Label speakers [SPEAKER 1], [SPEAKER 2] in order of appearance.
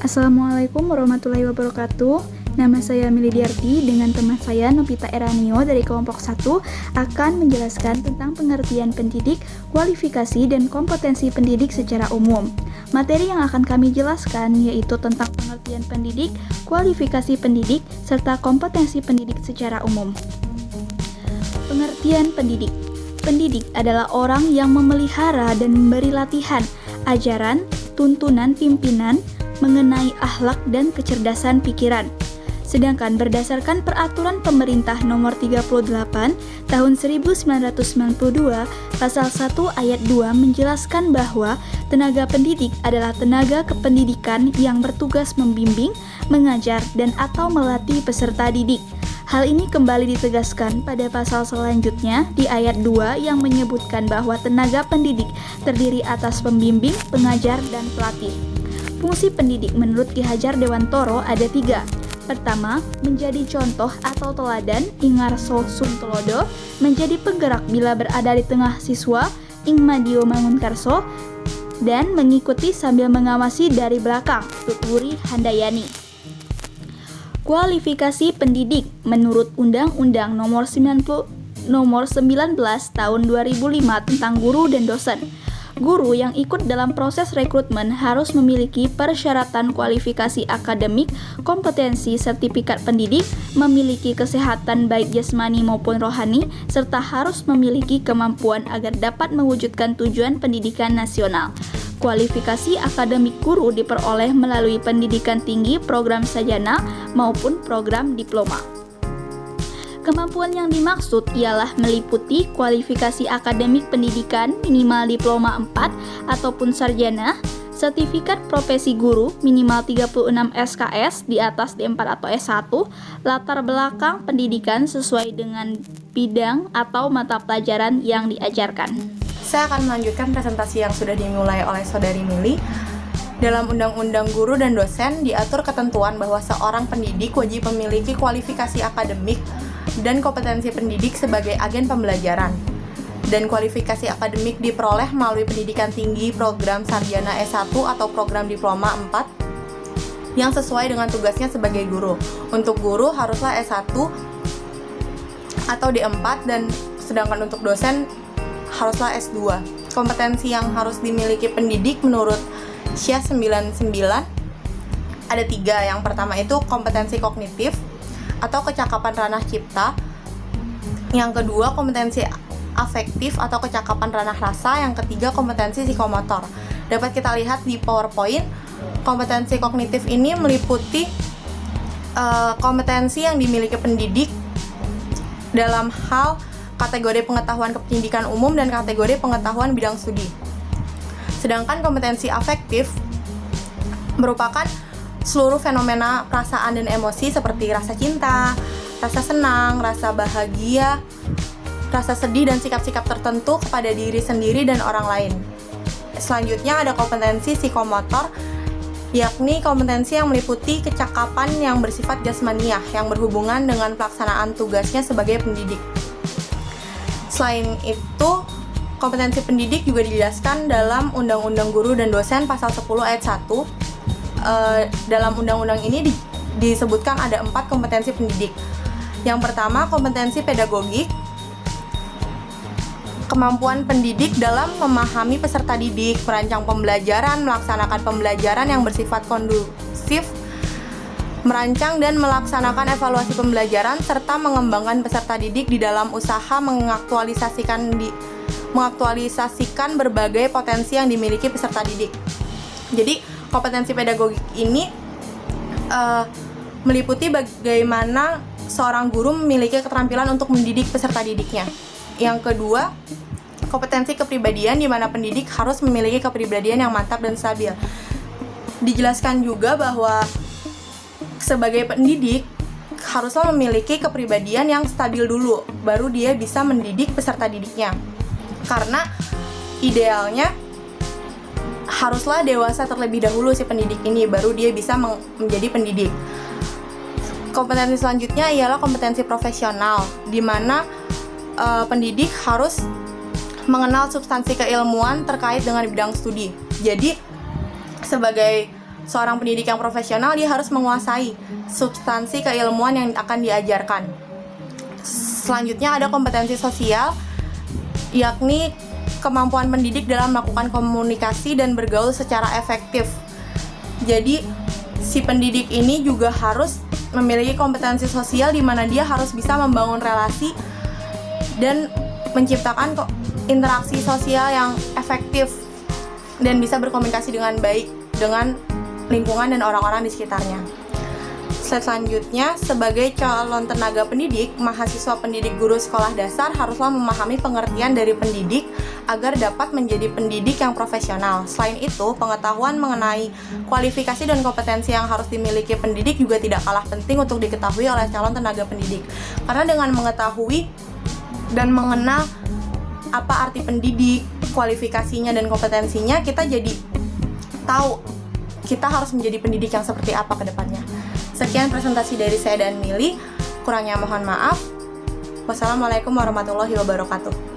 [SPEAKER 1] Assalamualaikum warahmatullahi wabarakatuh. Nama saya Milidiarti dengan teman saya Novita Eranio dari kelompok 1 akan menjelaskan tentang pengertian pendidik, kualifikasi, dan kompetensi pendidik secara umum. Materi yang akan kami jelaskan yaitu tentang pengertian pendidik, kualifikasi pendidik, serta kompetensi pendidik secara umum. Pengertian pendidik. Pendidik adalah orang yang memelihara dan memberi latihan, ajaran, tuntunan pimpinan mengenai akhlak dan kecerdasan pikiran. Sedangkan berdasarkan Peraturan Pemerintah Nomor 38 Tahun 1992, Pasal 1 Ayat 2 menjelaskan bahwa tenaga pendidik adalah tenaga kependidikan yang bertugas membimbing, mengajar, dan atau melatih peserta didik. Hal ini kembali ditegaskan pada pasal selanjutnya di ayat 2 yang menyebutkan bahwa tenaga pendidik terdiri atas pembimbing, pengajar, dan pelatih. Fungsi pendidik menurut Ki Hajar Dewantoro ada 3. Pertama, menjadi contoh atau teladan ingarso sum telodo, menjadi penggerak bila berada di tengah siswa ing madio mangunkarso, dan mengikuti sambil mengawasi dari belakang tuturi handayani. Kualifikasi pendidik menurut Undang-Undang Nomor 19 Tahun 2005 tentang guru dan dosen. Guru yang ikut dalam proses rekrutmen harus memiliki persyaratan kualifikasi akademik, kompetensi sertifikat pendidik, memiliki kesehatan baik jasmani maupun rohani, serta harus memiliki kemampuan agar dapat mewujudkan tujuan pendidikan nasional. Kualifikasi akademik guru diperoleh melalui pendidikan tinggi, program sarjana, maupun program diploma. Kemampuan yang dimaksud ialah meliputi kualifikasi akademik pendidikan minimal diploma 4 ataupun sarjana, sertifikat profesi guru minimal 36 SKS di atas D4 atau S1, latar belakang pendidikan sesuai dengan bidang atau mata pelajaran yang diajarkan.
[SPEAKER 2] Saya akan melanjutkan presentasi yang sudah dimulai oleh Saudari Mili. Dalam Undang-Undang Guru dan Dosen diatur ketentuan bahwa seorang pendidik wajib memiliki kualifikasi akademik dan kompetensi pendidik sebagai agen pembelajaran. Dan kualifikasi akademik diperoleh melalui pendidikan tinggi, program sarjana S1 atau program diploma 4 yang sesuai dengan tugasnya sebagai guru. Untuk guru haruslah S1 atau D4 dan sedangkan untuk dosen haruslah S2. Kompetensi yang harus dimiliki pendidik menurut Syah 99 ada 3. Yang pertama itu kompetensi kognitif atau kecakapan ranah cipta. Yang kedua kompetensi afektif atau kecakapan ranah rasa. Yang ketiga kompetensi psikomotor. Dapat kita lihat di PowerPoint, kompetensi kognitif ini meliputi kompetensi yang dimiliki pendidik dalam hal kategori pengetahuan kependidikan umum dan kategori pengetahuan bidang studi. Sedangkan kompetensi afektif merupakan seluruh fenomena perasaan dan emosi seperti rasa cinta, rasa senang, rasa bahagia, rasa sedih, dan sikap-sikap tertentu kepada diri sendiri dan orang lain. Selanjutnya ada kompetensi psikomotor, yakni kompetensi yang meliputi kecakapan yang bersifat jasmaniah yang berhubungan dengan pelaksanaan tugasnya sebagai pendidik. Selain itu, kompetensi pendidik juga dijelaskan dalam Undang-Undang Guru dan Dosen Pasal 10 Ayat 1. Dalam undang-undang ini disebutkan ada 4 kompetensi pendidik. Yang pertama, kompetensi pedagogik, kemampuan pendidik dalam memahami peserta didik, merancang pembelajaran, melaksanakan pembelajaran yang bersifat kondusif, merancang dan melaksanakan evaluasi pembelajaran, serta mengembangkan peserta didik di dalam usaha mengaktualisasikan berbagai potensi yang dimiliki peserta didik. Jadi, kompetensi pedagogik ini meliputi bagaimana seorang guru memiliki keterampilan untuk mendidik peserta didiknya. Yang kedua, kompetensi kepribadian di mana pendidik harus memiliki kepribadian yang mantap dan stabil. Dijelaskan juga bahwa sebagai pendidik haruslah memiliki kepribadian yang stabil dulu, baru dia bisa mendidik peserta didiknya. Karena idealnya haruslah dewasa terlebih dahulu si pendidik ini, baru dia bisa menjadi pendidik. Kompetensi selanjutnya ialah kompetensi profesional, di mana pendidik harus mengenal substansi keilmuan terkait dengan bidang studi. Jadi sebagai seorang pendidik yang profesional, dia harus menguasai substansi keilmuan yang akan diajarkan. Selanjutnya ada kompetensi sosial, yakni kemampuan pendidik dalam melakukan komunikasi dan bergaul secara efektif. Jadi si pendidik ini juga harus memiliki kompetensi sosial di mana dia harus bisa membangun relasi dan menciptakan interaksi sosial yang efektif dan bisa berkomunikasi dengan baik dengan lingkungan dan orang-orang di sekitarnya. Selanjutnya, sebagai calon tenaga pendidik, mahasiswa pendidik guru sekolah dasar haruslah memahami pengertian dari pendidik agar dapat menjadi pendidik yang profesional. Selain itu, pengetahuan mengenai kualifikasi dan kompetensi yang harus dimiliki pendidik juga tidak kalah penting untuk diketahui oleh calon tenaga pendidik. Karena dengan mengetahui dan mengenal apa arti pendidik, kualifikasinya dan kompetensinya, kita jadi tahu kita harus menjadi pendidik yang seperti apa ke depannya. Sekian presentasi dari saya dan Mili. Kurangnya mohon maaf. Wassalamualaikum warahmatullahi wabarakatuh.